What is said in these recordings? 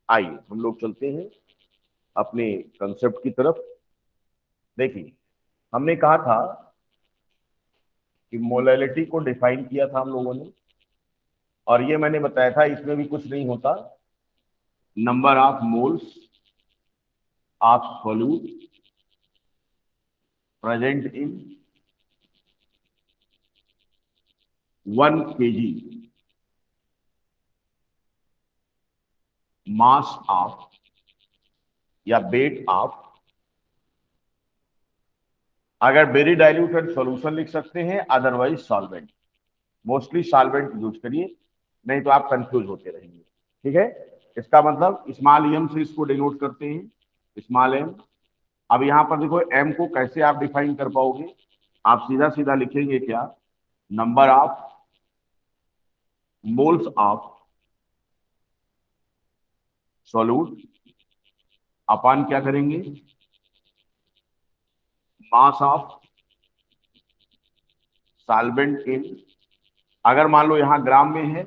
आइए हम लोग चलते हैं अपने कंसेप्ट की तरफ। देखिए, हमने कहा था कि मोलैलिटी को डिफाइन किया था हम लोगों ने, और ये मैंने बताया था इसमें भी कुछ नहीं होता, number of moles of solute present in 1 kg mass of या वेट ऑफ, अगर वेरी डाइल्यूटेड सॉल्यूशन लिख सकते हैं, otherwise solvent. Mostly solvent use करिए, नहीं तो आप कंफ्यूज होते रहेंगे। ठीक है, इसका मतलब स्मॉल एम से इसको डिनोट करते हैं, स्मॉल एम। अब यहां पर देखो एम को कैसे आप डिफाइन कर पाओगे, आप सीधा सीधा लिखेंगे क्या, number of moles of solute अपन क्या करेंगे, मास ऑफ सॉल्वेंट इन, अगर मान लो यहाँ ग्राम में है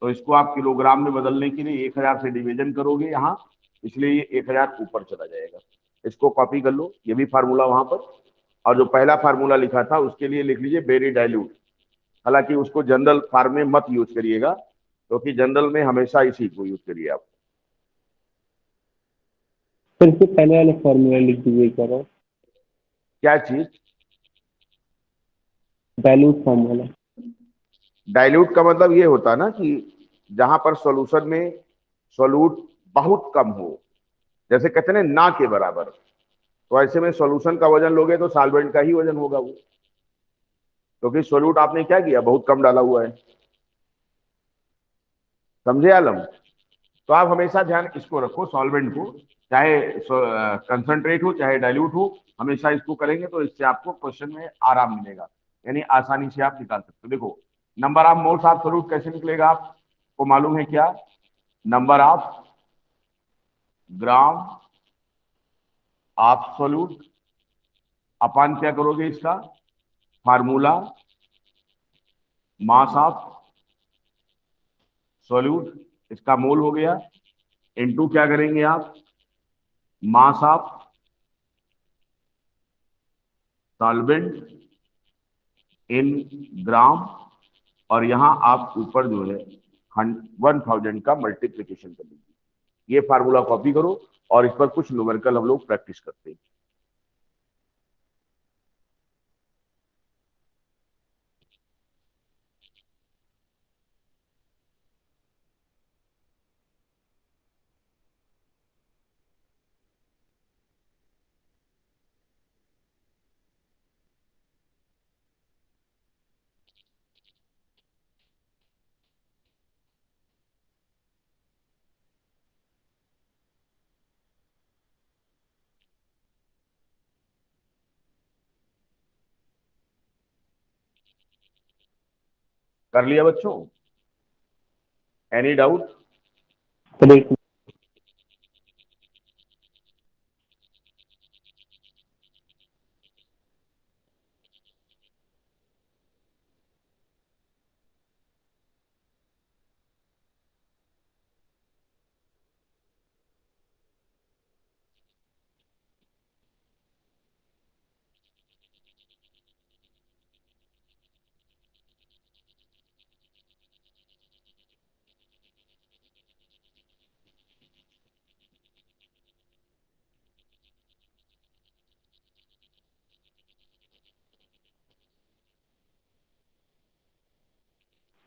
तो इसको आप किलोग्राम में बदलने के लिए 1000 से डिवीजन करोगे यहाँ, इसलिए ये 1000 ऊपर चला जाएगा। इसको कॉपी कर लो, ये भी फार्मूला वहां पर, और जो पहला फार्मूला लिखा था उसके लिए लिख लीजिए वेरी डाइल्यूट। हालांकि उसको जनरल फार्म में मत यूज करिएगा, क्योंकि जनरल में हमेशा इसी को यूज करिए आप। फिर से पहले वाले फॉर्मूला लिख दीजिए क्या रहा, क्या चीज, डाइल्यूट फॉर्म वाला। डाइल्यूट का मतलब ये होता है ना कि जहां पर सॉल्यूशन में सॉल्यूट बहुत कम हो, जैसे कहते हैं ना के बराबर, तो ऐसे में सॉल्यूशन का वजन लोगे तो सॉल्वेंट का ही वजन होगा वो, क्योंकि सॉल्यूट आपने क्या किया, बहुत कम डाला हुआ है। समझे आलम? तो आप हमेशा ध्यान इसको रखो, सॉल्वेंट को, चाहे कंसंट्रेट हो चाहे डाइल्यूट हो, हमेशा इसको करेंगे तो इससे आपको क्वेश्चन में आराम मिलेगा, यानी आसानी से आप निकाल सकते हो। देखो, number of moles of solute कैसे निकलेगा आपको मालूम है क्या, number of gram of solute अपन क्या करोगे इसका फार्मूला, मास ऑफ सॉल्यूट, इसका मोल हो गया, इनटू क्या करेंगे आप, मास ऑफ सॉल्वेंट इन ग्राम, और यहां आप ऊपर जो है 1000 का मल्टीप्लीकेशन कर लीजिए। ये फार्मूला कॉपी करो, और इस पर कुछ न्यूमेरिकल हम लोग प्रैक्टिस करते हैं। कर लिया बच्चों, एनी डाउट? करेक्ट।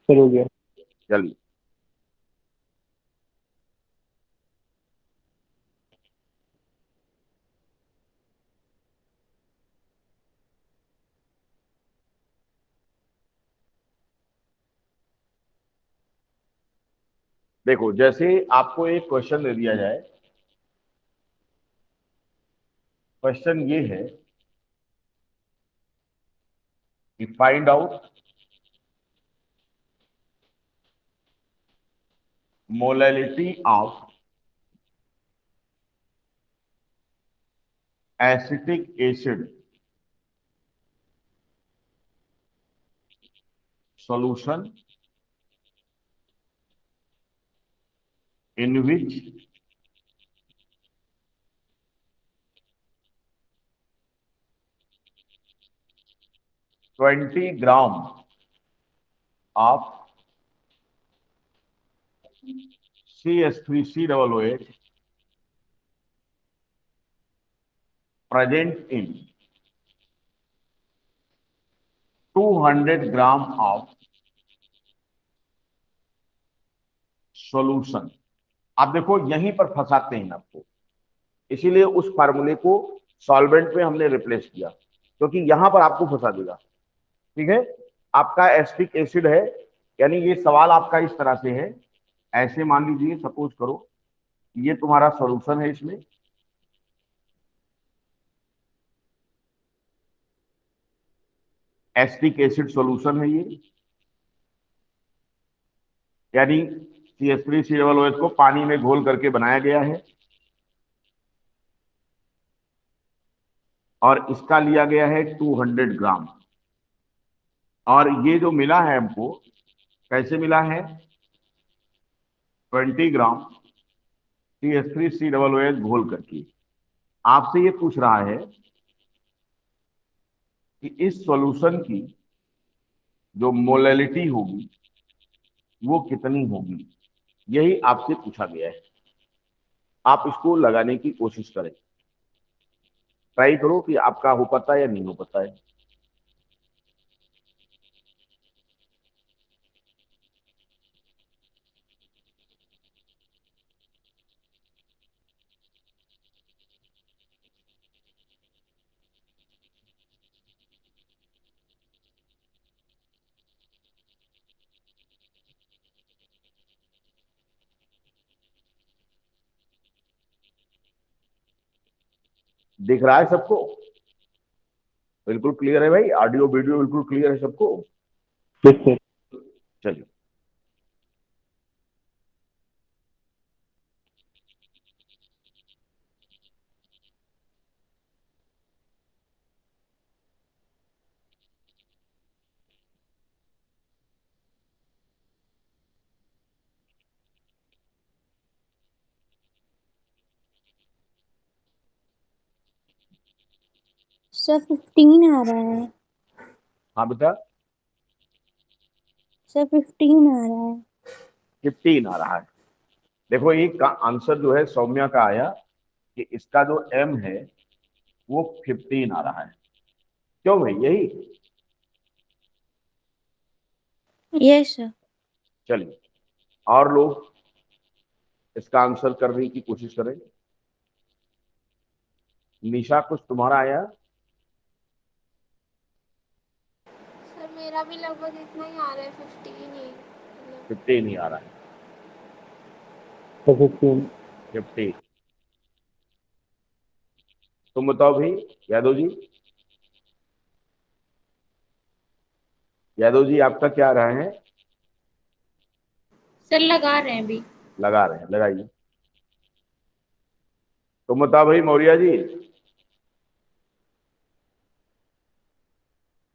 फिर हो गया। चलिए, देखो जैसे आपको एक क्वेश्चन दे दिया जाए, क्वेश्चन ये है कि find out molality of acetic acid solution in which 20 gram of CH3COOH present in 200 gram of solution. आप देखो यहीं पर फंसाते हैं आपको, इसीलिए उस फार्मूले को सॉल्वेंट में हमने रिप्लेस किया, क्योंकि यहां पर आपको फंसा देगा। ठीक है, आपका एसिटिक एसिड है, यानी ये सवाल आपका इस तरह से है, ऐसे मान लीजिए, सपोज करो ये तुम्हारा सॉल्यूशन है, इसमें एसिटिक एसिड सॉल्यूशन है ये, यानी CH3COOH को पानी में घोल करके बनाया गया है, और इसका लिया गया है 200 ग्राम। और ये जो मिला है हमको, कैसे मिला है? 20 ग्राम CH3COOH घोल करके। आपसे ये पूछ रहा है कि इस सॉल्यूशन की जो मोलैलिटी होगी वो कितनी होगी, यही आपसे पूछा गया है। आप इसको लगाने की कोशिश करें, ट्राई करो कि आपका हो पाता है या नहीं हो पाता है। दिख रहा है सबको? बिल्कुल क्लियर है भाई, ऑडियो वीडियो बिल्कुल क्लियर है सबको? Yes sir. चलिए, सर 15 आ रहा है। हाँ बेटा, सर 15 आ रहा है। 15 आ रहा है। देखो ये का आंसर जो है सौम्या का आया कि इसका जो M है वो 15 आ रहा है। क्यों भाई, यही? Yes sir. चलिए, और लोग इसका आंसर करने की कोशिश करें। निशा, कुछ तुम्हारा आया? सर मेरा भी लगभग इतना ही आ रहा है, 15 ही। 15 ही आ रहा है। तो 15। 50। तुम बताओ भाई, यादव जी, यादव जी आपका क्या रहा है? सर लगा रहे हैं अभी। लगा रहे हैं, लगाइए। तुम बताओ भाई मौर्या जी,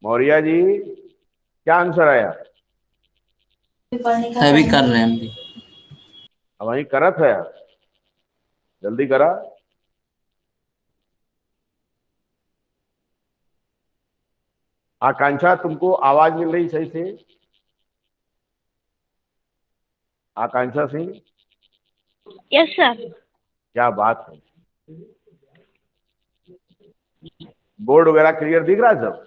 मौर्या जी क्या आंसर आया? अभी कर रहे हैं अभी। अब वही करत है, जल्दी करा। आकांक्षा, तुमको आवाज मिल रही सही से? Akanksha Singh, yes sir. क्या बात है, बोर्ड वगैरह क्लियर दिख रहा है सब?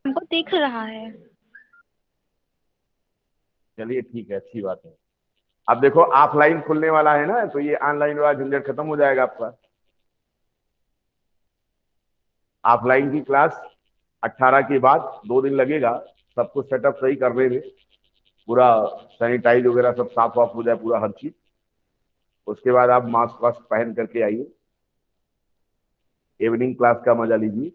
हमको दिख रहा है। चलिए ठीक है, अच्छी बात है। अब देखो ऑफलाइन खुलने वाला है ना, तो ये ऑनलाइन वाला झंझट खत्म हो जाएगा आपका। ऑफलाइन की क्लास 18 के बाद 2 दिन लगेगा सब कुछ सेटअप सही करने में, पूरा सैनिटाइज वगैरह सब साफ वाफ हो जाए पूरा हर चीज। उसके बाद आप मास्क वास्क पहन करके आइए, इवनिंग क्लास का मजा लीजिए।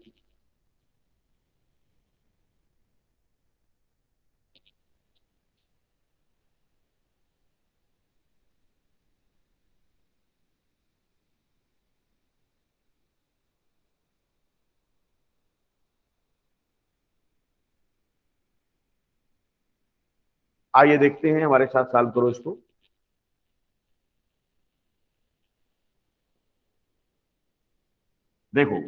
आइए देखते हैं, हमारे साथ सॉल्व करो इसको। देखो,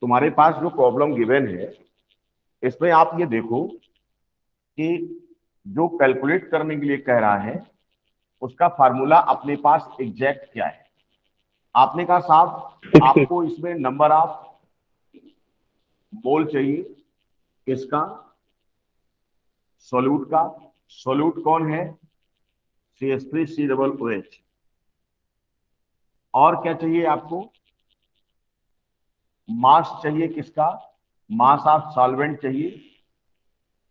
तुम्हारे पास जो प्रॉब्लम गिवन है इसमें आप ये देखो कि जो कैलकुलेट करने के लिए कह रहा है उसका फार्मूला अपने पास एग्जैक्ट क्या है। आपने कहा साहब आपको इसमें नंबर ऑफ मोल चाहिए, किसका? सोल्यूट का। सोल्यूट कौन है? CH3COOH। और क्या चाहिए आपको? मास चाहिए, किसका? मास ऑफ सॉल्वेंट चाहिए।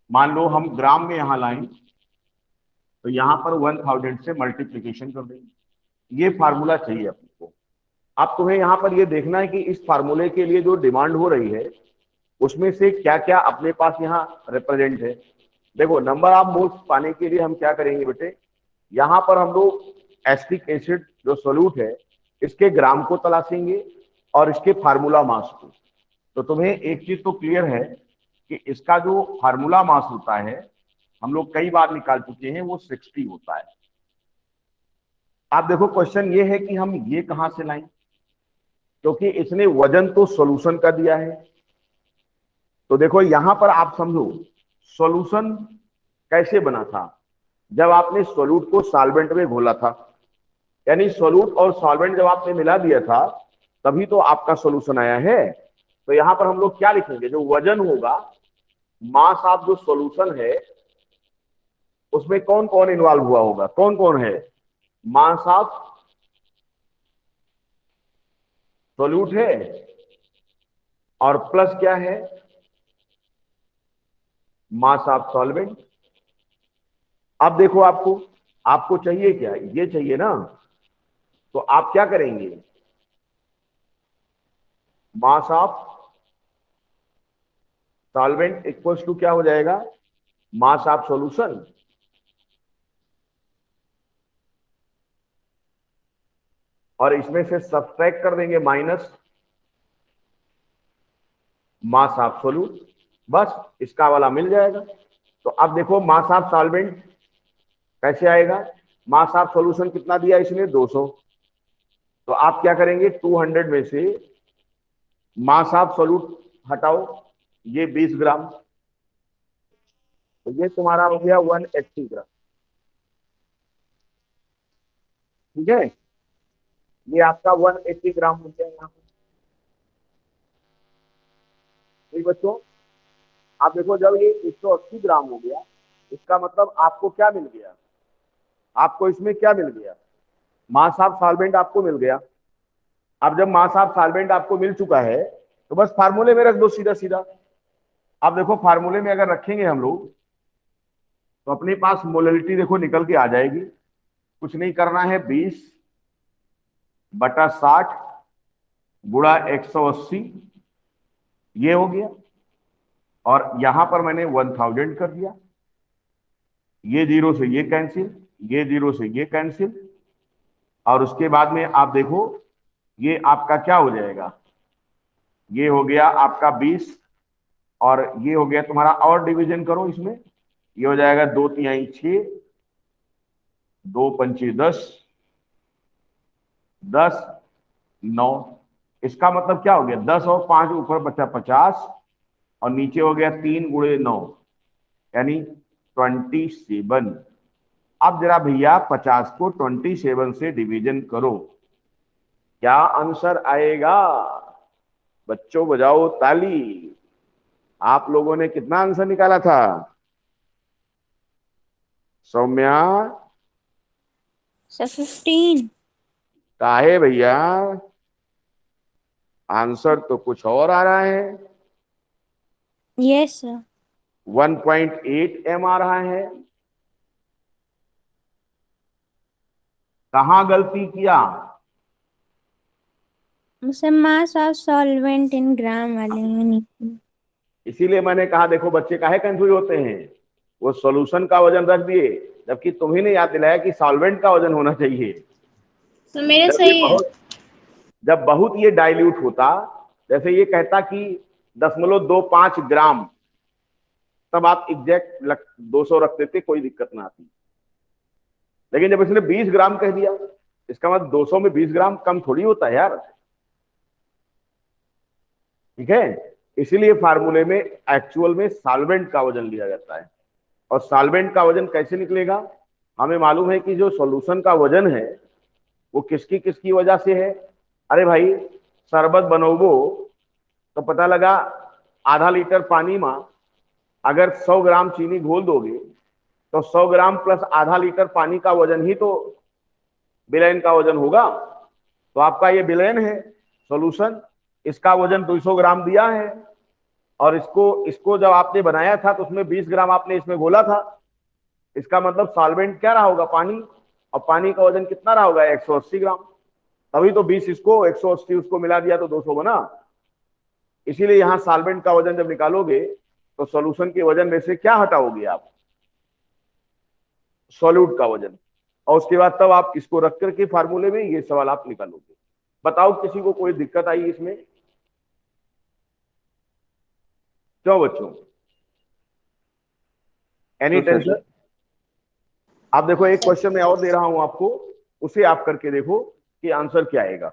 मान लो हम ग्राम में यहां लाएं तो यहां पर 1000 से मल्टीप्लीकेशन कर देंगे। ये फार्मूला चाहिए आपको। अब तुम्हें यहां पर ये देखना है कि इस फार्मूले के लिए जो डिमांड हो रही है उसमें से क्या क्या अपने पास यहाँ रिप्रेजेंट है। देखो, नंबर ऑफ मोल्स पाने के लिए हम क्या करेंगे बेटे, यहां पर हम लोग एसिटिक एसिड जो सोल्यूट है इसके ग्राम को तलाशेंगे और इसके फार्मूला मास को। तो तुम्हें एक चीज तो क्लियर है कि इसका जो फार्मूला मास होता है हम लोग कई बार निकाल चुके हैं, वो 60 होता है। आप देखो, क्वेश्चन ये है कि हम ये कहां से लाएं, क्योंकि इसने वजन तो सॉल्यूशन का दिया है। तो देखो यहां पर आप समझो सॉल्यूशन कैसे बना था, जब आपने सोल्यूट को सॉल्वेंट में घोला था, यानी सोल्यूट और सॉल्वेंट जब आपने मिला दिया था तभी तो आपका सॉल्यूशन आया है। तो यहां पर हम लोग क्या लिखेंगे, जो वजन होगा, मास ऑफ जो सॉल्यूशन है उसमें कौन कौन इन्वॉल्व हुआ होगा, कौन कौन है? मास ऑफ सोल्यूट है और प्लस क्या है? मास ऑफ सॉल्वेंट। अब देखो, आपको आपको चाहिए क्या? ये चाहिए ना। तो आप क्या करेंगे, mass of solvent equals to क्या हो जाएगा, मास ऑफ सॉल्यूशन। और इसमें से सब्ट्रैक्ट कर देंगे माइनस मास ऑफ सोल्यूट, बस इसका वाला मिल जाएगा। तो अब देखो मास ऑफ सॉल्वेंट कैसे आएगा, मास ऑफ सॉल्यूशन कितना दिया इसने, 200। तो आप क्या करेंगे, 200 में से मास ऑफ सोल्यूट हटाओ, ये 20 ग्राम, तो ये तुम्हारा हो गया 180 ग्राम। ठीक है, ये आपका 180 ग्राम हो गया यहाँ पर। ठीक बच्चों, आप देखो जब ये 180 ग्राम हो गया इसका मतलब आपको क्या मिल गया, आपको इसमें क्या मिल गया, मास ऑफ सॉल्वेंट आपको मिल गया। अब जब मास ऑफ सॉल्वेंट आपको मिल चुका है तो बस फार्मूले में रख दो सीधा सीधा। अब देखो फार्मूले में अगर रखेंगे हम लोग तो अपने पास मोलरिटी देखो निकल के आ जाएगी। कुछ नहीं करना है, 20/60 गुणा 180, ये हो गया। और यहां पर मैंने 1000 कर दिया, ये जीरो से ये कैंसिल, ये जीरो से ये कैंसिल, और उसके बाद में आप देखो ये आपका क्या हो जाएगा, ये हो गया आपका 20 और ये हो गया तुम्हारा, और डिवीजन करो इसमें, ये हो जाएगा 2 तिहाई 6, 2 पंचे 10, 10 9। इसका मतलब क्या हो गया, 10 और 5 ऊपर बचा 50 और नीचे हो गया 3 गुणे 9 यानी 27। अब जरा भैया 50 को 27 से डिवीजन करो, क्या आंसर आएगा? बच्चों बजाओ ताली। आप लोगों ने कितना आंसर निकाला था? सौम्या, सर 15। काहे भैया, आंसर तो कुछ और आ रहा है। Yes sir. 1.8 m आ रहा है। कहां गलती किया? Sir mass of solvent in gram वाले में नहीं। इसीलिए मैंने कहा देखो बच्चे काहे कंफ्यूज होते हैं, वो सॉल्यूशन का वजन रख दिए जबकि तुम्ही ने याद दिलाया कि सॉल्वेंट का वजन होना चाहिए। तो मेरे जब ये सही है। बहुत जब बहुत ये डाइल्यूट होता, जैसे ये कहता कि 0.25 ग्राम, तब आप एग्जैक्ट 200 रख देते, कोई दिक्कत ना आती। लेकिन जब इसने 20 ग्राम कह दिया, इसका मतलब 200 में 20 ग्राम कम थोड़ी होता है यार। ठीक है, इसीलिए फार्मूले में एक्चुअल में सॉल्वेंट का वजन लिया जाता है। और सॉल्वेंट का वजन कैसे निकलेगा? हमें मालूम है कि जो सॉल्यूशन का वजन है वो किसकी किसकी वजह से है। अरे भाई, शरबत बनोबो तो पता लगा आधा लीटर पानी में अगर 100 ग्राम चीनी घोल दोगे तो 100 ग्राम प्लस आधा लीटर पानी का वजन ही तो विलयन का वजन होगा। तो आपका ये विलयन है सॉल्यूशन, इसका वजन 200 ग्राम दिया है, और इसको इसको जब आपने बनाया था तो उसमें 20 ग्राम आपने इसमें घोला था। इसका मतलब सॉल्वेंट क्या रहा होगा? पानी। और पानी का वजन कितना रहा होगा? 180 ग्राम। तभी तो 20 इसको 180 उसको मिला दिया तो 200 बना। इसीलिए यहां सॉल्वेंट का वजन जब निकालोगे तो सॉल्यूशन के वजन में से क्या हटाओगे आप? सॉल्यूट का वजन। और उसके बाद तब आप इसको रख करके फार्मूले में ये सवाल आप निकालोगे। बताओ किसी को कोई दिक्कत आई इसमें? क्यों बच्चों, एनी तो सर टेंशन? आप देखो, एक क्वेश्चन मैं और दे रहा हूं आपको, उसे आप करके देखो कि आंसर क्या आएगा।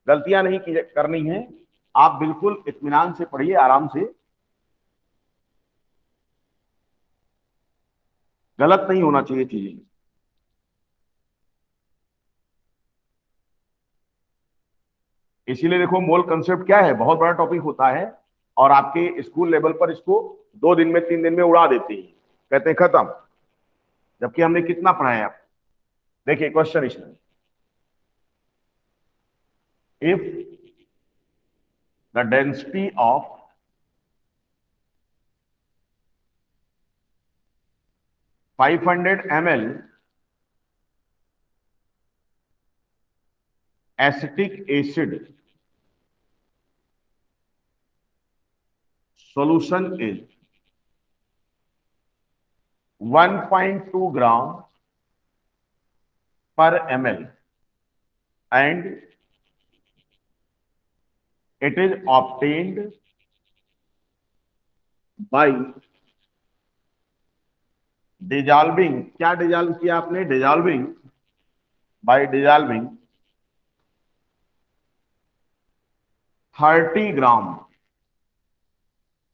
गलतियां नहीं करनी है, आप बिल्कुल इत्मीनान से पढ़िए, आराम से। गलत नहीं होना चाहिए चीजें। इसीलिए देखो, मोल कंसेप्ट क्या है, बहुत बड़ा टॉपिक होता है, और आपके स्कूल लेवल पर इसको 2 दिन में 3 दिन में उड़ा देते हैं, कहते हैं खत्म, जबकि हमने कितना पढ़ाया। देखिए क्वेश्चन इसमें, if the density of 500 ml acetic acid solution is 1.2 gram per ml and it is obtained by dissolving, क्या डिजॉल्व किया आपने? Dissolving, by dissolving 30 gram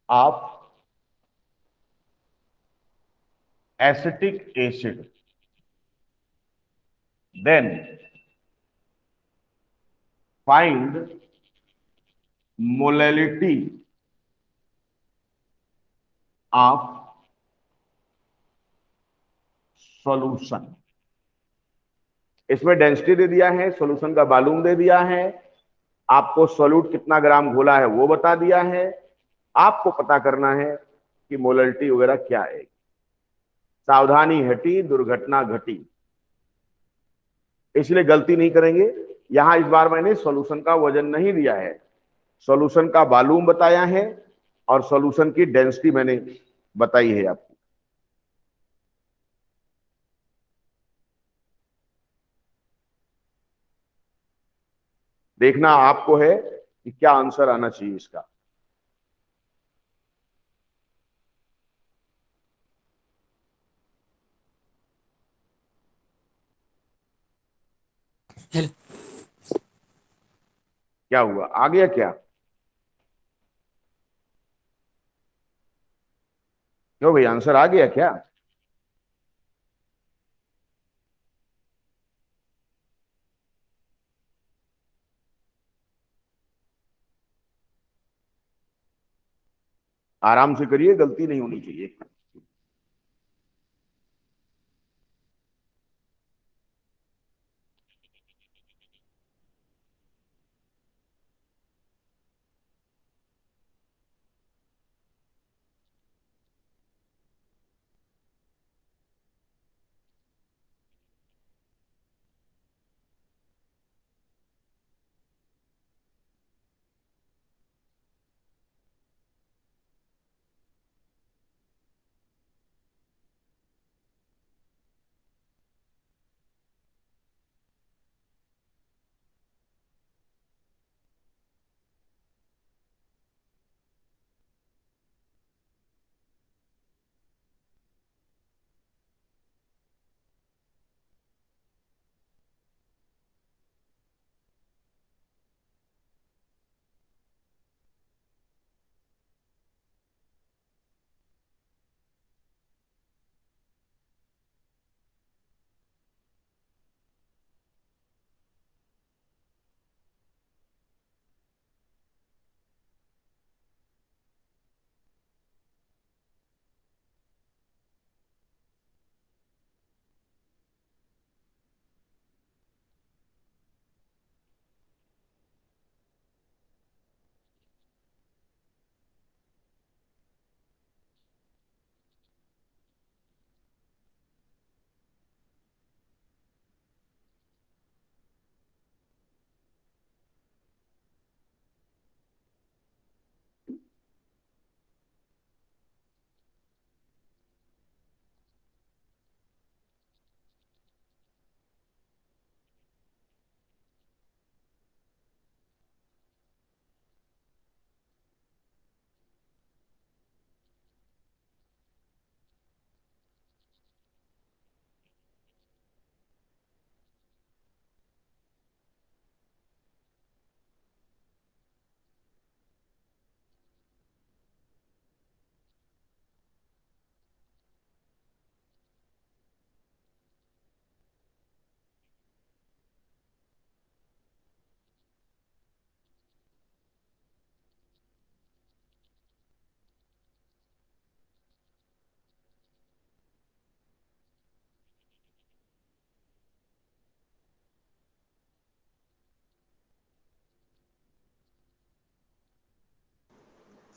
of acetic acid, then find molality of solution। इसमें density दे दिया है, solution का volume दे दिया है, आपको सॉल्यूट कितना ग्राम घोला है वो बता दिया है, आपको पता करना है कि मोलरिटी वगैरह क्या है। सावधानी हटी, दुर्घटना घटी। इसलिए गलती नहीं करेंगे। यहां इस बार मैंने सॉल्यूशन का वजन नहीं दिया है, सॉल्यूशन का वॉल्यूम बताया है और सॉल्यूशन की डेंसिटी मैंने बताई है आपको। देखना आपको है कि क्या आंसर आना चाहिए इसका। क्या हुआ, आ गया क्या? क्यों भाई, आंसर आ गया क्या? आराम से करिए, गलती नहीं होनी चाहिए।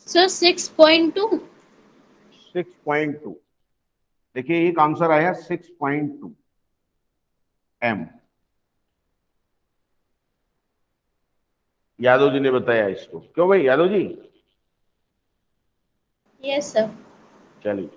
सर 6.2। 6.2। देखिए एक आंसर आया 6.2 m। यादव जी ने बताया इसको, क्यों भाई यादव जी? Yes sir. चलिए।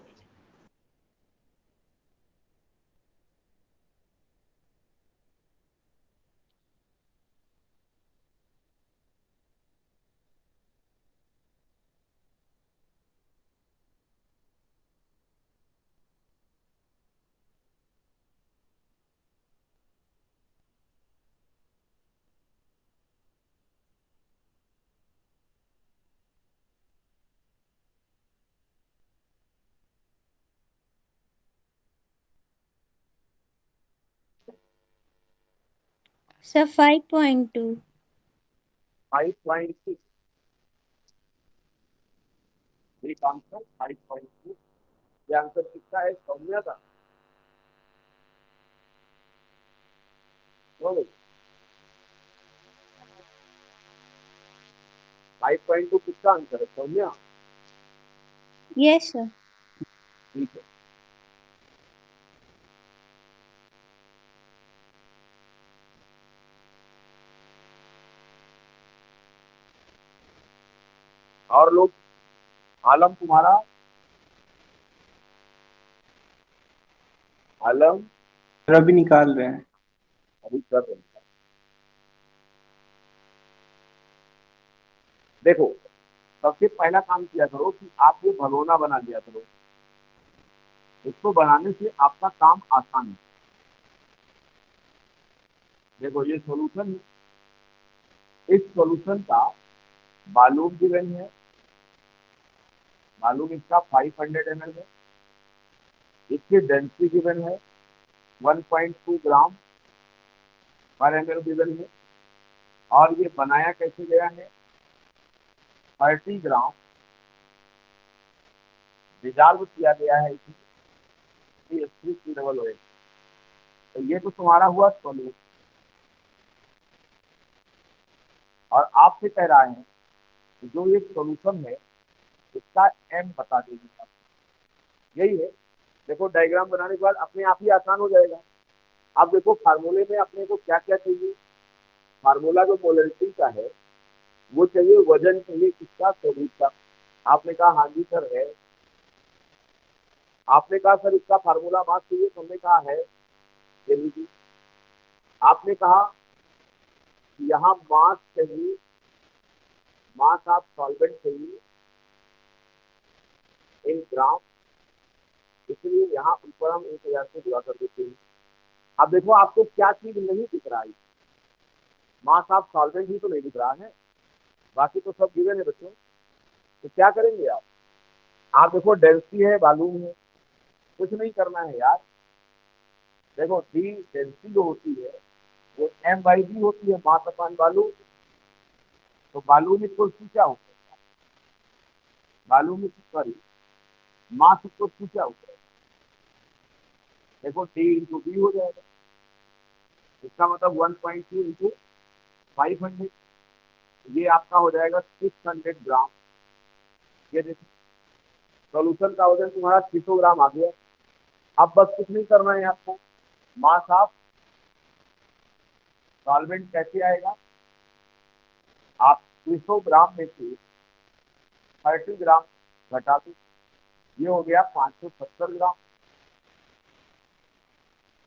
Sir, 5.2. 5.6। एक आंसर 5.2। ये आंसर किसका है? सौम्या का। क्यों भाई? 5.2 किसका आंसर है? सौम्या। Yes, sir. ठीक है। और लोग, आलम तुम्हारा, आलम सर अभी निकाल रहे हैं। अभी कर रहे हैं। देखो, सबसे पहला काम किया करो कि आप ये भगोना बना लिया करो। इसको बनाने से आपका काम आसान है। देखो ये सॉल्यूशन है। इस सॉल्यूशन का वॉल्यूम गिवन है। वॉल्यूम इसका 500 ml है। इसकी डेंसिटी गिवन है 1.2 ग्राम पर ml गिवन है। और ये बनाया कैसे गया है? 30 ग्राम डिजॉल्व किया गया है इसमें डबल ओएच। तो ये तो तुम्हारा हुआ सॉल्यूशन। और आपसे कह रहा है कि जो ये सॉल्यूशन है इसका एम बता दीजिए। यही है। देखो डायग्राम बनाने के बाद अपने आप ही आसान हो जाएगा। अब देखो फार्मूले में अपने को क्या क्या चाहिए। फार्मूला जो मोलरिटी का है वो चाहिए, वजन चाहिए किसका? सॉल्यूट का। आपने कहा हाँ जी सर है। आपने कहा सर इसका फार्मूला मास चाहिए, तो हमने कहा है। ये लीजिए। आपने कहा कि यहाँ मास चाहिए, मास ऑफ सॉल्वेंट चाहिए इन ग्राम, इसलिए यहाँ ऊपर हम 1000 से गुणा कर देते हैं। अब देखो आपको क्या चीज नहीं दिख रहा है? मास ऑफ सॉल्वेंट ही तो नहीं दिख रहा है, बाकी तो सब गिवन है बच्चों। तो क्या करेंगे आप देखो डेंसिटी है, वॉल्यूम है, कुछ नहीं करना है यार। देखो डी डेंसिटी जो होती है वो m/d होती है, मास अपॉन वॉल्यूम। तो वॉल्यूम इक्वल टू क्या होता है? Volume sorry mass equal to क्या होता है? देखो डी इंटू डी हो जाएगा। इसका मतलब 1.2 इंटू 500, ये आपका हो जाएगा 600 ग्राम। ये देखो सोल्यूशन का वजन तुम्हारा 600 ग्राम आ गया। अब बस कुछ नहीं करना है आपको। मास ऑफ सॉल्वेंट कैसे आएगा? आप 300 ग्राम में से 30 ग्राम घटा दो, ये हो गया 570 ग्राम।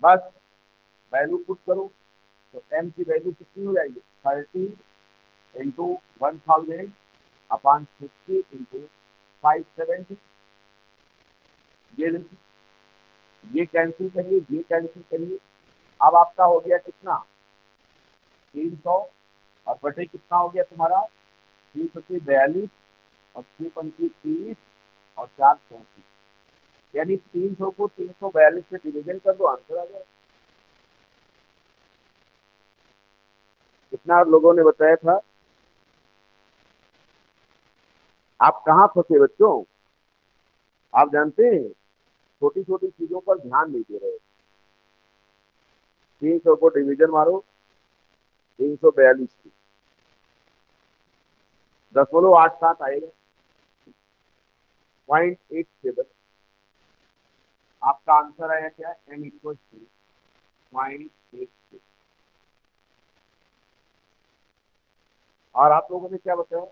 बस वैल्यू पुट करो तो m की वैल्यू कितनी हो जाएगी? 30 इंटू 1000 अपॉन 50 इंटू 570। ये देखिए, ये कैंसिल करिए, ये कैंसिल करिए। अब आपका हो गया कितना? 300 और बटे कितना हो गया तुम्हारा? 342 और 3 30 और 4 34, यानी 300 को 342 से डिवीजन कर दो, आंसर आ जाएगा। कितना लोगों ने बताया था? आप कहाँ फंसे बच्चों? आप जानते हैं छोटी छोटी चीजों पर ध्यान नहीं दे रहे। 300 को डिवीजन मारो 342 की, 0.87 आएगा। 0.87। आपका आंसर आया क्या? n equal to 0.87। और आप लोगों ने क्या बताया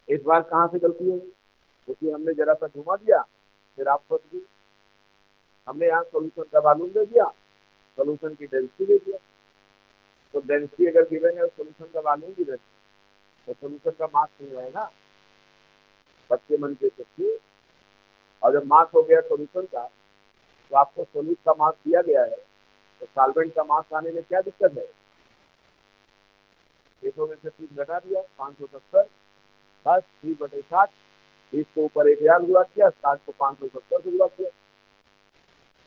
इस बार कहाँ से गलती होगी? क्योंकि हमने जरा सा घुमा दिया, फिर आप फंस गए। हमने यहाँ सोल्यूशन का वॉल्यूम दे दिया, सोल्यूशन की डेंसिटी दे दिया। तो डेंसिटी अगर गिवन है और सोल्यूशन का वॉल्यूम गिवन है तो सोल्यूशन का मास नहीं आएगा, बच्चे मन के सोचिए। और जब मास हो गया सोल्यूशन का, तो आपको सोल्यूट का मास दिया गया है, तो सॉल्वेंट का मास आने में क्या दिक्कत है? 600 में से 3 घटा दिया, 570, बस 3/60। 30 को ऊपर 1000 गुणा किया, 60 को 570 से गुणा किया,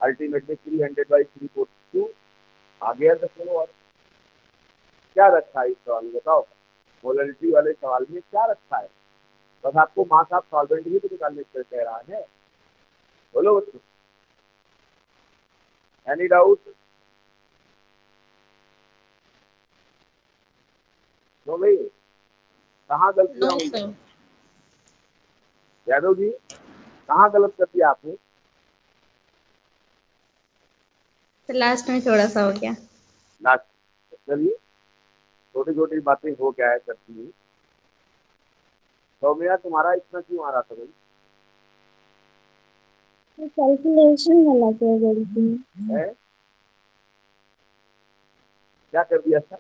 अल्टीमेटली 300/342 आ गया 10 और। क्या रखा है इस सवाल में बताओ? मोलरिटी वाले सवाल में क्या रखा है? बस आपको मास ऑफ सॉल्वेंट ही तो निकालने के कह रहा है। बोलो बच्चों, एनी डाउट? तो भाई कहाँ गलतियां No, हुई? sir. यादव जी कहाँ गलत कर दिया आपने? तो लास्ट में थोड़ा सा हो गया। लास्ट चलिए, छोटी छोटी बातें हो क्या है करती हुई। तो मेरा तुम्हारा इतना क्यों आ रहा था भाई? कैलकुलेशन गलत हो गई थी। है क्या कर दिया था?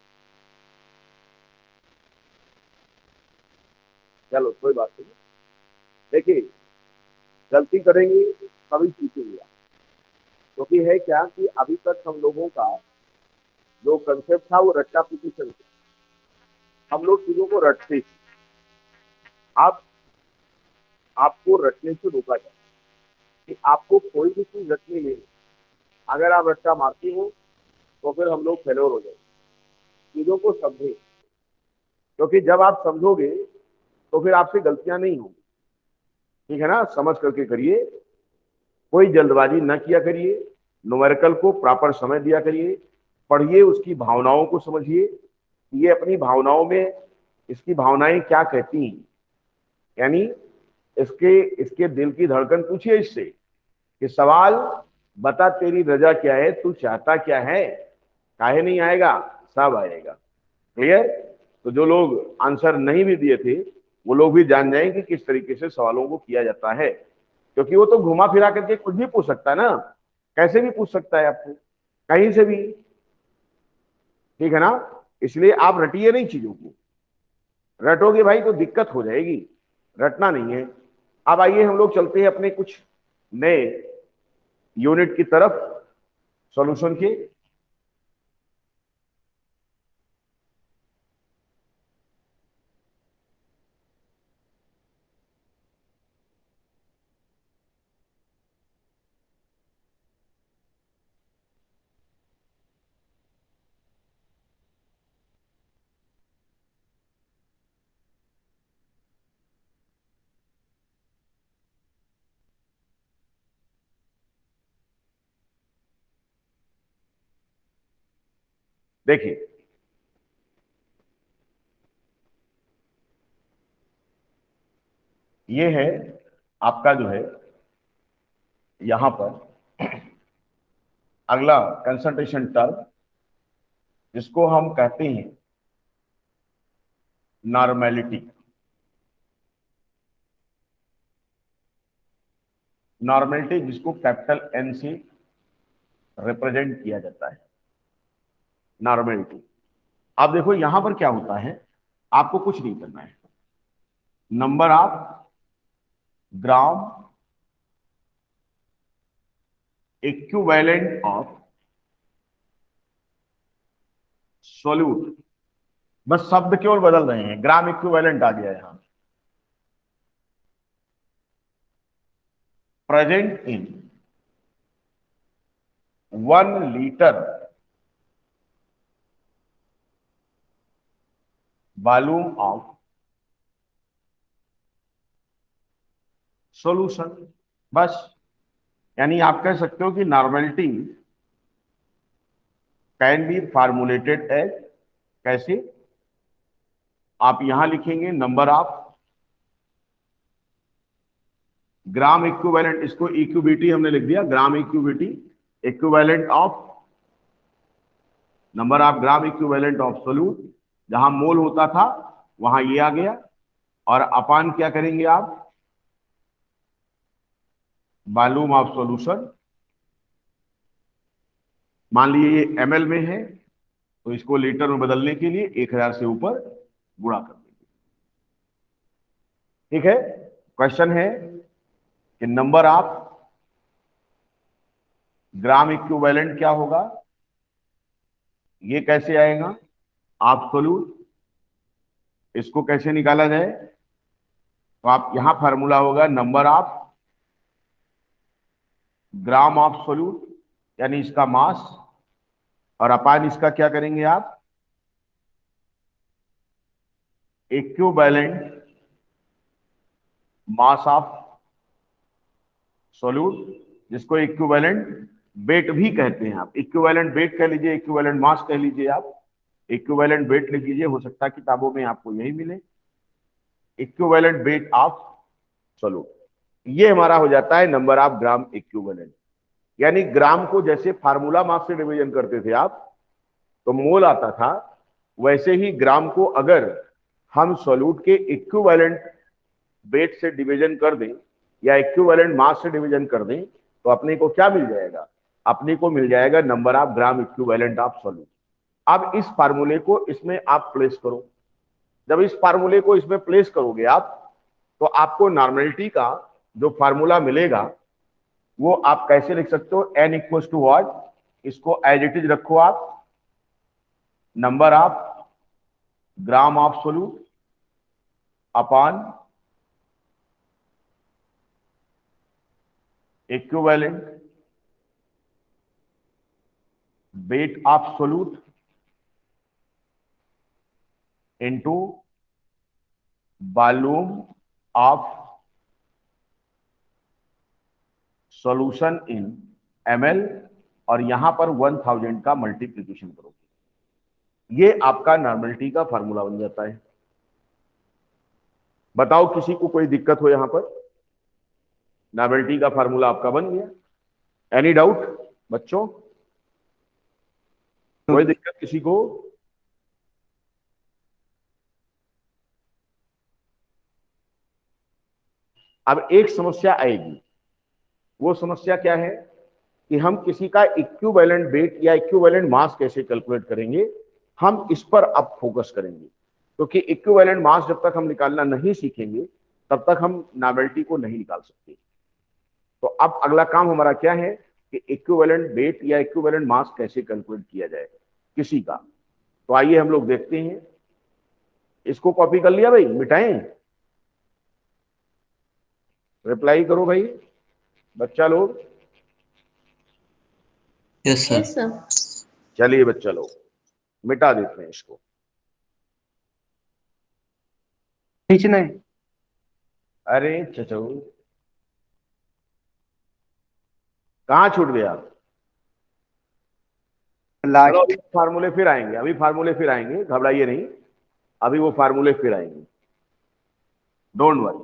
चलो कोई बात नहीं। देखिए, गलती करेंगे कभी सीखेंगे। क्योंकि है क्या कि अभी तक हम लोगों का जो कंसेप्ट था वो रट्टा पीटी से, हम लोग चीजों को रटते थे। अब आपको रटने से रोका जाए कि आपको कोई भी चीज रटनी नहीं। अगर आप रट्टा मारती हो तो फिर हम लोग फेलोर हो जाएंगे। चीजों को समझे, क्योंकि जब आप समझोगे तो फिर आपसे गलतियां नहीं होंगी। ठीक है ना? समझ करके करिए, कोई जल्दबाजी न किया करिए, न्यूमेरिकल को प्रॉपर समय दिया करिए, पढ़िए, उसकी भावनाओं को समझिए, ये अपनी भावनाओं में इसकी भावनाएं क्या कहती हैं। यानी इसके इसके दिल की धड़कन पूछिए इससे कि सवाल बता तेरी रजा क्या है, तू चाहता क्या है। काहे नहीं आएगा? सब आएगा। क्लियर? तो जो लोग आंसर नहीं भी दिए थे वो लोग भी जान जाएंगे कि किस तरीके से सवालों को किया जाता है, क्योंकि वो तो घुमा फिरा करके कुछ भी पूछ सकता है ना, कैसे भी पूछ सकता है आपको, कहीं से भी। ठीक है ना? इसलिए आप रटिए नहीं चीजों को। रटोगे भाई तो दिक्कत हो जाएगी, रटना नहीं है। अब आइए हम लोग चलते हैं अपने कुछ नए यूनिट की तरफ, सॉल्यूशन के। देखिए, ये है आपका जो है यहां पर अगला कंसंट्रेशन टर्म, जिसको हम कहते हैं नॉर्मेलिटी। नॉर्मेलिटी जिसको कैपिटल एन से रिप्रेजेंट किया जाता है, नॉर्मेलिटी। आप देखो यहां पर क्या होता है, आपको कुछ नहीं करना है। Number of gram equivalent of solute, बस शब्द केवल बदल रहे हैं, ग्राम इक्विवेलेंट आ गया यहां, present in 1 litre volume of solution. बस, यानी आप कह सकते हो कि normality can be formulated as, कैसे? आप यहां लिखेंगे नंबर ऑफ ग्राम इक्विवेलेंट, इसको इक्विबिटी हमने लिख दिया, ग्राम इक्विबिटी, equivalent of number of gram equivalent of solute, जहां मोल होता था वहां ये आ गया, और अपान क्या करेंगे आप, वॉल्यूम ऑफ सॉल्यूशन। मान लीजिए ये ml में है तो इसको लीटर में बदलने के लिए 1000 से ऊपर गुणा कर देंगे। ठीक है, क्वेश्चन है कि नंबर ऑफ ग्राम इक्विवेलेंट क्या होगा, ये कैसे आएगा, एब्सोल्यूट, इसको कैसे निकाला जाए, तो आप यहां फार्मूला होगा number of gram of solute, यानी इसका मास, और अपान इसका क्या करेंगे आप, इक्विवेलेंट मास ऑफ सोल्यूट, जिसको इक्विवेलेंट वेट भी कहते हैं। आप इक्विवेलेंट वेट कह लीजिए, इक्विवेलेंट मास कह लीजिए, आप इक्विवेलेंट वेट लिख लीजिए, हो सकता है किताबों में आपको यही मिले, इक्विवेलेंट वेट ऑफ सोल्यूट। ये हमारा हो जाता है नंबर ऑफ ग्राम इक्विवेलेंट। यानी ग्राम को जैसे फार्मूला मास से डिवीजन करते थे आप तो मोल आता था, वैसे ही ग्राम को अगर हम सोल्यूट के इक्विवेलेंट वेट से डिवीजन कर दें या इक्विवेलेंट मास से डिवीजन कर दें तो अपने को क्या मिल जाएगा, अपने को मिल जाएगा number of gram equivalent of solute. अब इस फार्मूले को इसमें आप प्लेस करो, जब इस फार्मूले को इसमें प्लेस करोगे आप तो आपको नॉर्मलिटी का जो फार्मूला मिलेगा वो आप कैसे लिख सकते हो, n इक्वल्स टू व्हाट, इसको एज इट इज रखो आप, number of gram of solute upon equivalent weight of solute into volume of solution in ml, और यहां पर 1000 का मल्टीप्लीकेशन करोगे, ये आपका नॉर्मलिटी का फार्मूला बन जाता है। बताओ किसी को कोई दिक्कत हो, यहां पर नॉर्मलिटी का फार्मूला आपका बन गया, एनी डाउट बच्चों, कोई दिक्कत किसी को? अब एक समस्या आएगी, वो समस्या क्या है कि हम किसी का इक्विवेलेंट वेट या इक्विवेलेंट मास कैसे कैलकुलेट करेंगे, हम इस पर अब फोकस करेंगे, क्योंकि इक्विवेलेंट मास जब तक हम निकालना नहीं सीखेंगे तब तक हम नॉवेल्टी को नहीं निकाल सकते। तो अब अगला काम हमारा क्या है कि इक्विवेलेंट वेट या इक्विवेलेंट मास कैसे कैलकुलेट किया जाए किसी का। तो आइए हम लोग देखते हैं, इसको कॉपी कर लिया भाई, मिटाएं, रिप्लाई करो भाई बच्चा लोग। Yes sir. Yes sir. चलिए बच्चा लोग मिटा देते हैं इसको। खींचना है। अरे चचो कहाँ छूट गया आप? चलो लास्ट। अभी फार्मूले फिर आएंगे, अभी फार्मूले फिर आएंगे, घबराइए नहीं, अभी वो फार्मूले फिर आएंगे, डोंट वरी।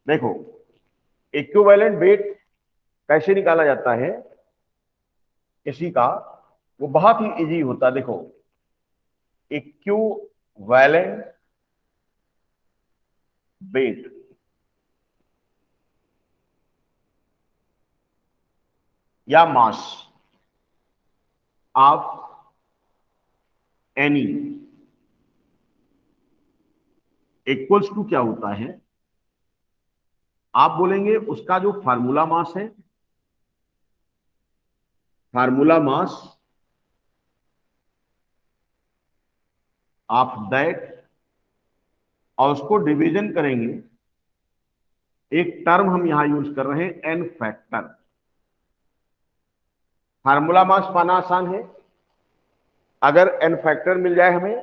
देखो इक्विवेलेंट वेट कैसे निकाला जाता है किसी का, वो बहुत ही इजी होता है। देखो इक्विवेलेंट वेट या mass of any equals to क्या होता है, आप बोलेंगे उसका जो फार्मूला मास है, फार्मूला मास ऑफ दैट, और उसको डिवीजन करेंगे, एक टर्म हम यहां यूज कर रहे हैं एन फैक्टर। फार्मूला मास पाना आसान है, अगर एन फैक्टर मिल जाए हमें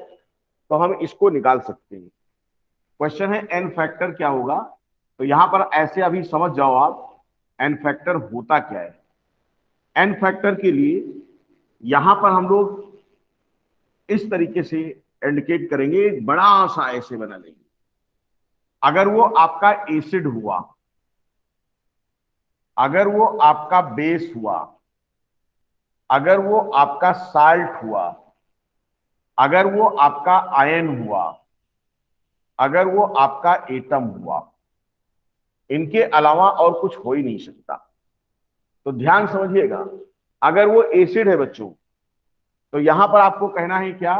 तो हम इसको निकाल सकते हैं। क्वेश्चन है एन फैक्टर क्या होगा, तो यहां पर ऐसे अभी समझ जाओ आप एन फैक्टर होता क्या है। एन फैक्टर के लिए यहां पर हम लोग इस तरीके से इंडिकेट करेंगे, एक बड़ा सा ऐसे बना लेंगे। अगर वो आपका एसिड हुआ, अगर वो आपका बेस हुआ, अगर वो आपका साल्ट हुआ, अगर वो आपका आयन हुआ, अगर वो आपका एटम हुआ, इनके अलावा और कुछ हो ही नहीं सकता। तो ध्यान समझिएगा, अगर वो एसिड है बच्चों, तो यहां पर आपको कहना है क्या,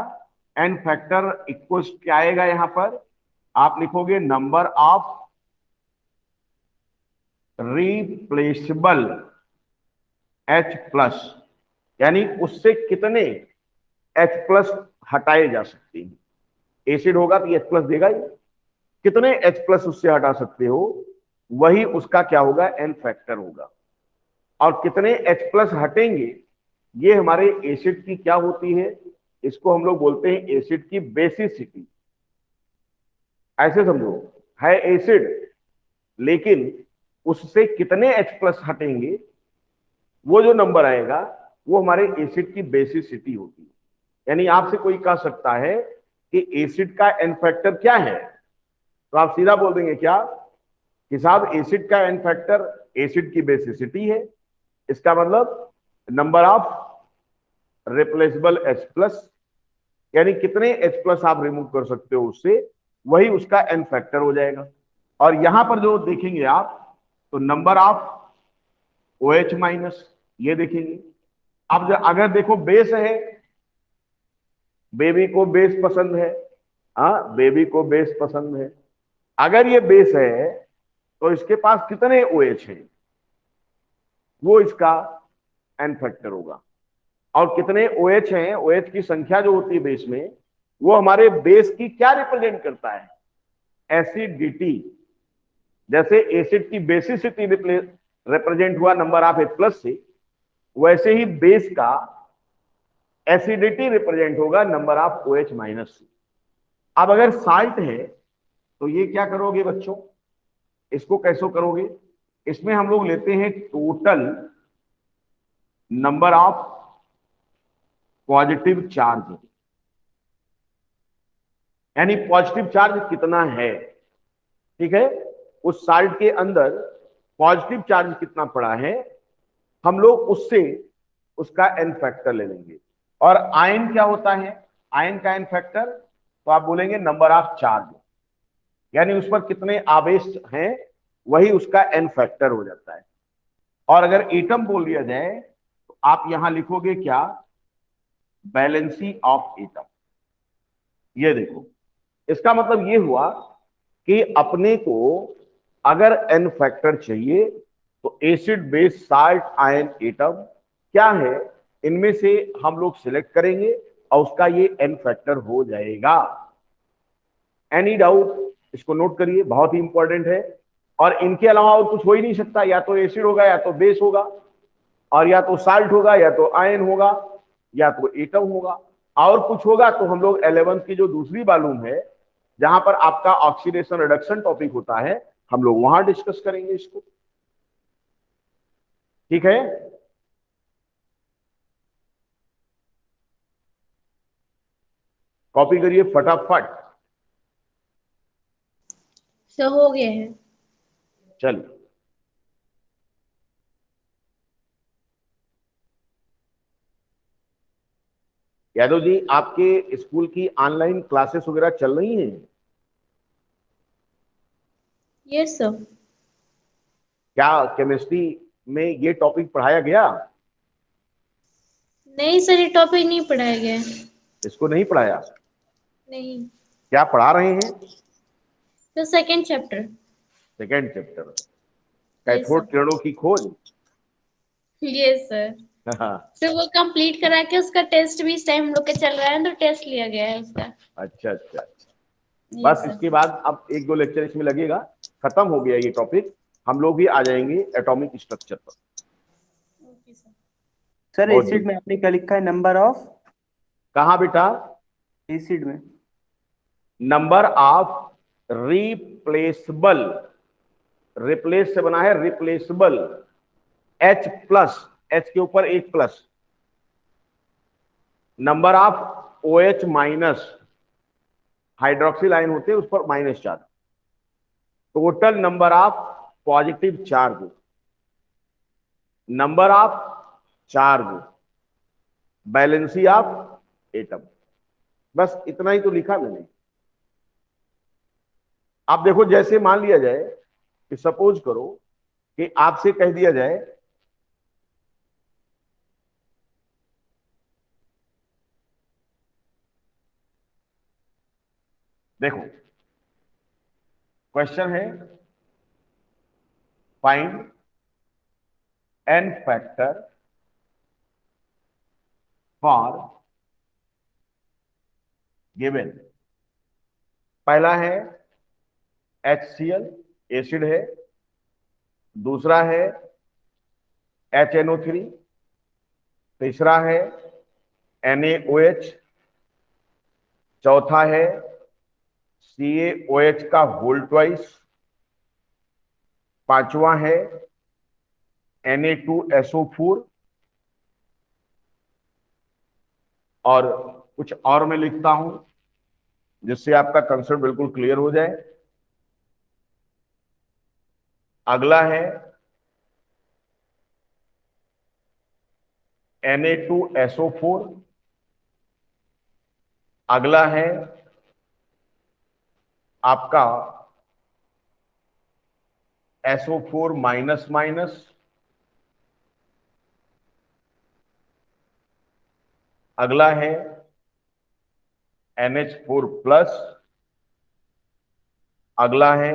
एन फैक्टर इक्वल्स क्या आएगा, यहां पर आप लिखोगे number of replaceable H plus, यानी उससे कितने H प्लस हटाए जा सकते हैं। एसिड होगा तो H प्लस देगा ही, कितने H प्लस उससे हटा सकते हो, वही उसका क्या होगा, एन फैक्टर होगा। और कितने H प्लस हटेंगे, ये हमारे एसिड की क्या होती है, इसको हम लोग बोलते हैं एसिड की बेसिसिटी। ऐसे समझो, है एसिड, लेकिन उससे कितने H प्लस हटेंगे, वो जो नंबर आएगा वो हमारे एसिड की बेसिसिटी होती है। यानी आपसे कोई कह सकता है कि एसिड का एन फैक्टर क्या है, तो आप सीधा बोल देंगे क्या कि साहब एसिड का एन फैक्टर एसिड की बेसिसिटी है। इसका मतलब number of replaceable H plus, यानी कितने H प्लस आप रिमूव कर सकते हो उससे, वही उसका एन फैक्टर हो जाएगा। और यहां पर जो देखेंगे आप, तो नंबर ऑफ OH माइनस ये देखेंगे। अब अगर देखो बेस है, बेबी को बेस पसंद है, हाँ बेबी को बेस पसंद है, अगर ये बेस है तो इसके पास कितने OH है, वो इसका एन फैक्टर होगा। और कितने OH हैं, OH की संख्या जो होती है बेस में, वो हमारे बेस की क्या रिप्रेजेंट करता है, एसिडिटी। जैसे एसिड की बेसिसिटी रिप्रेजेंट हुआ नंबर ऑफ H प्लस से, वैसे ही बेस का एसिडिटी रिप्रेजेंट होगा नंबर ऑफ OH माइनस से। अब अगर साल्ट है तो ये क्या करोगे बच्चों, इसको कैसे करोगे, इसमें हम लोग लेते हैं total number of positive charge, यानी पॉजिटिव चार्ज कितना है, ठीक है, उस साल्ट के अंदर पॉजिटिव चार्ज कितना पड़ा है, हम लोग उससे उसका एन फैक्टर ले लेंगे। और आयन क्या होता है, आयन का एन फैक्टर, तो आप बोलेंगे नंबर ऑफ चार्ज, यानी उस पर कितने आवेश हैं, वही उसका एन फैक्टर हो जाता है। और अगर एटम बोल दिया जाए तो आप यहां लिखोगे क्या, बैलेंसी ऑफ एटम। ये देखो, इसका मतलब ये हुआ कि अपने को अगर एन फैक्टर चाहिए तो acid base salt ion atom क्या है, इनमें से हम लोग सिलेक्ट करेंगे और उसका ये एन फैक्टर हो जाएगा। एनी डाउट, इसको नोट करिए, बहुत ही इंपॉर्टेंट है। और इनके अलावा और कुछ हो ही नहीं सकता, या तो एसिड होगा या तो बेस होगा, और या तो साल्ट होगा या तो आयन होगा या तो एटम होगा। और कुछ होगा तो हम लोग 11th की जो दूसरी वॉल्यूम है, जहां पर आपका ऑक्सीडेशन रिडक्शन टॉपिक होता है, हम लोग वहां डिस्कस करेंगे इसको, ठीक है। कॉपी करिए फटाफट। तो हो गया है। चलिए, यादव जी, आपके स्कूल की ऑनलाइन क्लासेस वगैरह चल रही हैं? Yes sir. क्या केमिस्ट्री में ये टॉपिक पढ़ाया गया? नहीं सर, ये टॉपिक नहीं पढ़ाया गया है। इसको नहीं पढ़ाया? नहीं। क्या पढ़ा रहे हैं? तो second chapter. Second chapter, Yes, cathode sir. किरणों की खोज। Yes sir. तो वो कंप्लीट करा के उसका टेस्ट भी इस टाइम हम लोग के चल रहा है, तो टेस्ट लिया गया है उसका। अच्छा अच्छा, Yes, बस sir. इसके बाद अब 1-2 लेक्चर इसमें लगेगा, खत्म हो गया ये टॉपिक। हम लोग भी आ जाएंगे एटॉमिक स्ट्रक्चर पर। Okay, sir. सर बहुत एसिड ठीक। में आपने क्या लिखा है, नंबर ऑफ कहाँ बेटा? एसिड में नंबर ऑफ रिप्लेसेबल, रिप्लेस से बना है रिप्लेसेबल, H प्लस, H के ऊपर एक plus, number of OH minus, hydroxyl ion होते हैं उस पर minus charge, total number of positive charge, number of charge, valency of atom. बस इतना ही तो लिखा मैंने। आप देखो, जैसे मान लिया जाए कि सपोज करो कि आपसे कह दिया जाए देखो, क्वेश्चन है find n factor for given. पहला है HCl, एसिड है। दूसरा है HNO3। तीसरा है NaOH। चौथा है CaOH का होल ट्वाइस। पांचवा है Na2SO4। और कुछ और मैं लिखता हूं जिससे आपका कंसेप्ट बिल्कुल क्लियर हो जाए। अगला है Na2SO4। अगला है आपका SO4 माइनस माइनस। अगला है NH4 प्लस। अगला है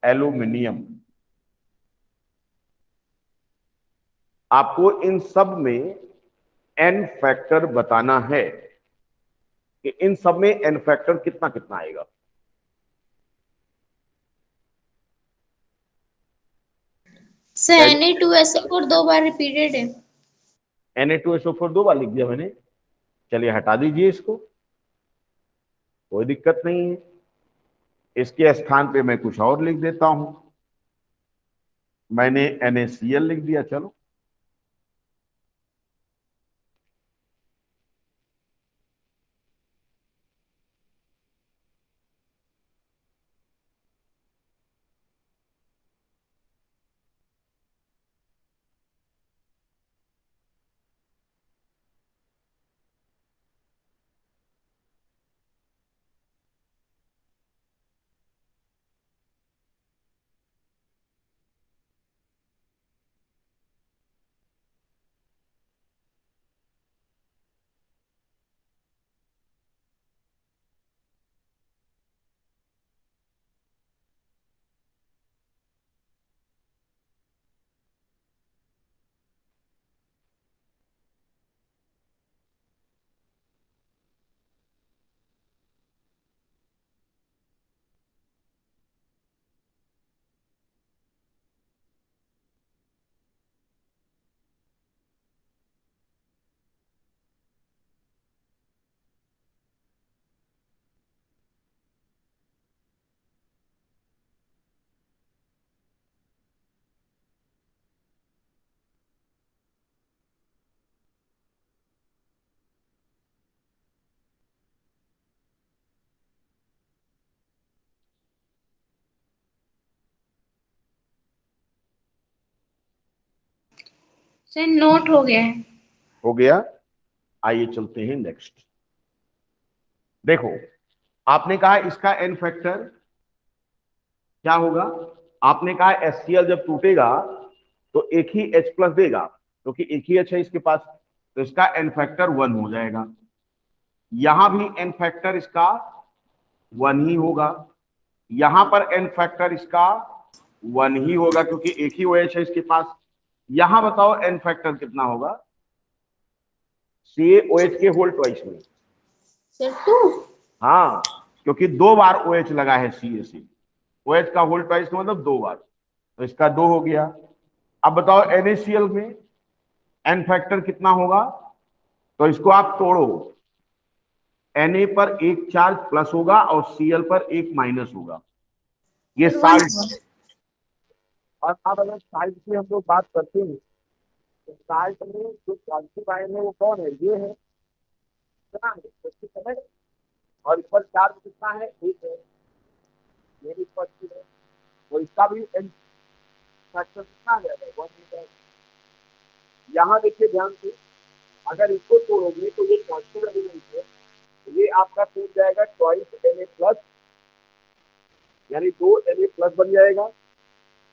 एल्यूमिनियम। आपको इन सब में n फैक्टर बताना है कि इन सब में n फैक्टर कितना कितना आएगा। सर Na2SO4 दो बार रिपीटेड है। Na2SO4 दो बार लिख दिया मैंने। चलिए हटा दीजिए इसको, कोई दिक्कत नहीं है। इसके स्थान पे मैं कुछ और लिख देता हूं। मैंने NaCl लिख दिया। चलो, सर नोट हो गया है। हो गया। आइए चलते हैं नेक्स्ट। देखो, आपने कहा इसका n फैक्टर क्या होगा। आपने कहा HCl जब टूटेगा तो एक ही H प्लस देगा, क्योंकि एक ही H है इसके पास, तो इसका n फैक्टर 1 हो जाएगा। यहां भी n फैक्टर इसका 1 ही होगा। यहां पर n फैक्टर इसका 1 ही होगा, क्योंकि एक ही OH है इसके पास। यहां बताओ n फैक्टर कितना होगा CaOH के होल ट्वाइस में। सर 2। हाँ, क्योंकि दो बार OH लगा है Ca से। OH का होल ट्वाइस का मतलब दो बार, तो इसका 2 हो गया। अब बताओ NaCl में n फैक्टर कितना होगा। तो इसको आप तोड़ो, Na पर एक चार्ज प्लस होगा और Cl पर एक माइनस होगा। ये साल्ट। और अब अगर साल्ट की हम लोग बात करते हैं तो साल्ट में जो पॉजिटिव आयन है वो कौन है, ये है। कितना है 26 है, और इस पर चार्ज कितना है 1 है, ये भी 25 है, तो इसका भी एन फैक्टर कितना आ जाएगा 1 हो जाएगा। यहाँ देखिए ध्यान से, अगर इसको तोड़ोगे तो ये पॉजिटिव एलिमेंट है, तो ये आपका टूट जाएगा ट्वाइस Na+, यानी 2 Na+ बन जाएगा,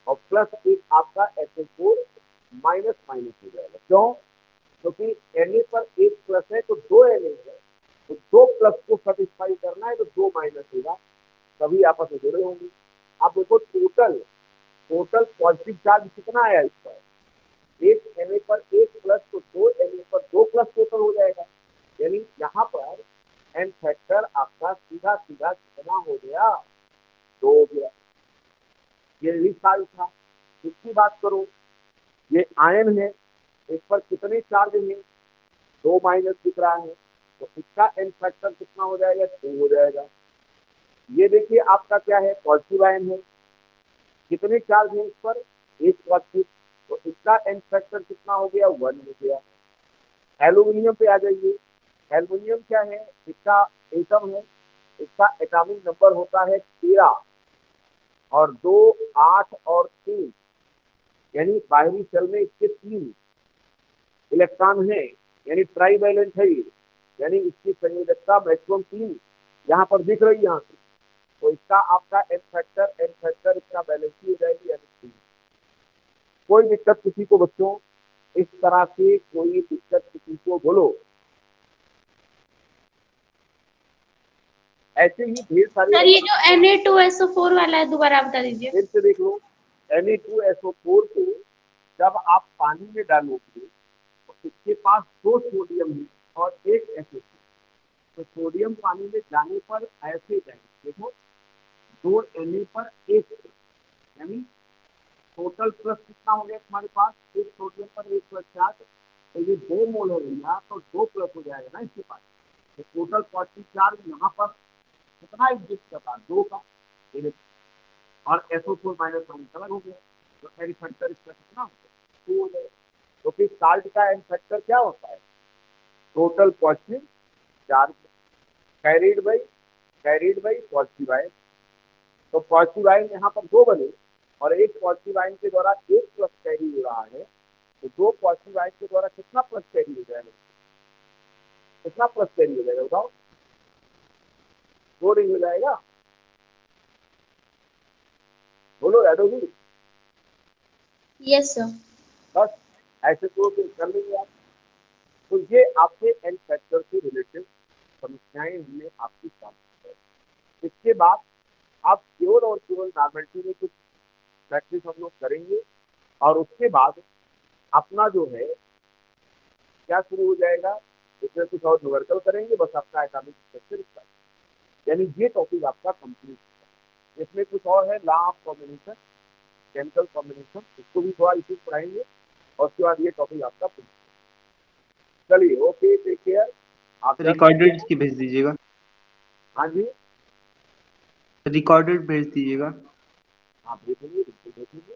और प्लस एक आपका SO4 माइनस माइनस हो जाएगा। क्यों? क्योंकि Na पर 1 प्लस है तो 2 Na है, तो 2 प्लस को सेटिस्फाई करना है तो 2 माइनस होगा, तभी आपस में जुड़े होंगे। आप देखो टोटल पॉजिटिव चार्ज कितना आया इस पर, 1 Na पर 1 प्लस तो 2 Na पर 2 प्लस टोटल हो जाएगा, यानी यहाँ पर एन फैक्टर आपका सीधा सीधा कितना हो गया 2 हो गया। ये रिसाइल था। इसकी बात करो, ये आयन है, इस पर कितने चार्ज है 2 माइनस दिख रहा है, तो इसका एन फैक्टर कितना हो जाएगा 2 हो जाएगा। ये देखिए आपका क्या है पॉजिटिव आयन है, कितने चार्ज है इस पर 1 पॉजिटिव, तो इसका एन फैक्टर कितना हो गया 1 हो गया। एल्यूमिनियम पे आ जाइए, एल्यूमिनियम क्या है, इसका एटम है, इसका एटॉमिक नंबर होता है 13, और 2 8 और 3, यानी बाहरी शेल में इसके 3 इलेक्ट्रॉन है, यानी ट्राई वैलेंट है, यानी इसकी संयोजकता मैक्सिमम 3 यहाँ पर दिख रही है यहाँ से, तो इसका आपका एन फैक्टर इसका बैलेंस ही हो जाएगी, यानी 3। कोई दिक्कत किसी को बच्चों, इस तरह से कोई दिक्कत किसी को बोलो, ऐसे ही ढेर सारे। सर ये जो Na2SO4 वाला है दोबारा बता दीजिए। फिर से देख लो, Na2SO4 को जब आप पानी में डालोगे तो इसके पास 2 सोडियम है और 1 एसिड, तो सोडियम पानी में जाने पर ऐसे जाएंगे, देखो 2 Na पर 1, यानी टोटल प्लस कितना हो गया तुम्हारे पास, 1 सोडियम पर 1 प्लस चार्ज, तो ये 2 मोल हो गया, तो 2 प्लस हो जाएगा ना इसके पास, तो टोटल पॉजिटिव चार्ज यहाँ पर कितना एग्जिस्ट करता 2 का, और SO4 माइनस माइनस अलग हो गया, तो एन फैक्टर इसका कितना हो गया 2 हो जाएगा। तो फिर साल्ट का एन फैक्टर क्या होता है, total positive charge carried by positive ion, तो पॉजिटिव आयन यहाँ पर 2 बने, और एक पॉजिटिव आयन के द्वारा 1 प्लस कैरी हो रहा है, तो 2 पॉजिटिव आयन के द्वारा कितना प्लस कैरी हो जाएगा, कितना प्लस कैरी हो जाएगा बताओ, 2 नहीं हो जाएगा, बोलो यादव जी। Yes sir. बस ऐसे तो कर लेंगे आप। तो ये आपके एन फैक्टर से रिलेटेड समस्याएं हमने आपकी सामने। इसके बाद आप केवल और केवल नॉर्मलिटी में कुछ प्रैक्टिस हम लोग करेंगे, और उसके बाद अपना जो है क्या शुरू हो जाएगा, इसमें कुछ और न्यूमेरिकल करेंगे, बस आपका एटॉमिक स्ट्रक्चर इसका, यानी ये टॉपिक आपका कंप्लीट है। इसमें कुछ और है law of combination, chemical combination, इसको भी थोड़ा इशू पढ़ाएंगे, और उसके बाद ये टॉपिक आपका पूरा। चलिए ओके, टेक केयर। आप रिकॉर्डेड इसकी भेज दीजिएगा, हाँ जी, रिकॉर्डेड भेज दीजिएगा। आप देखेंगे, बिल्कुल देखेंगे।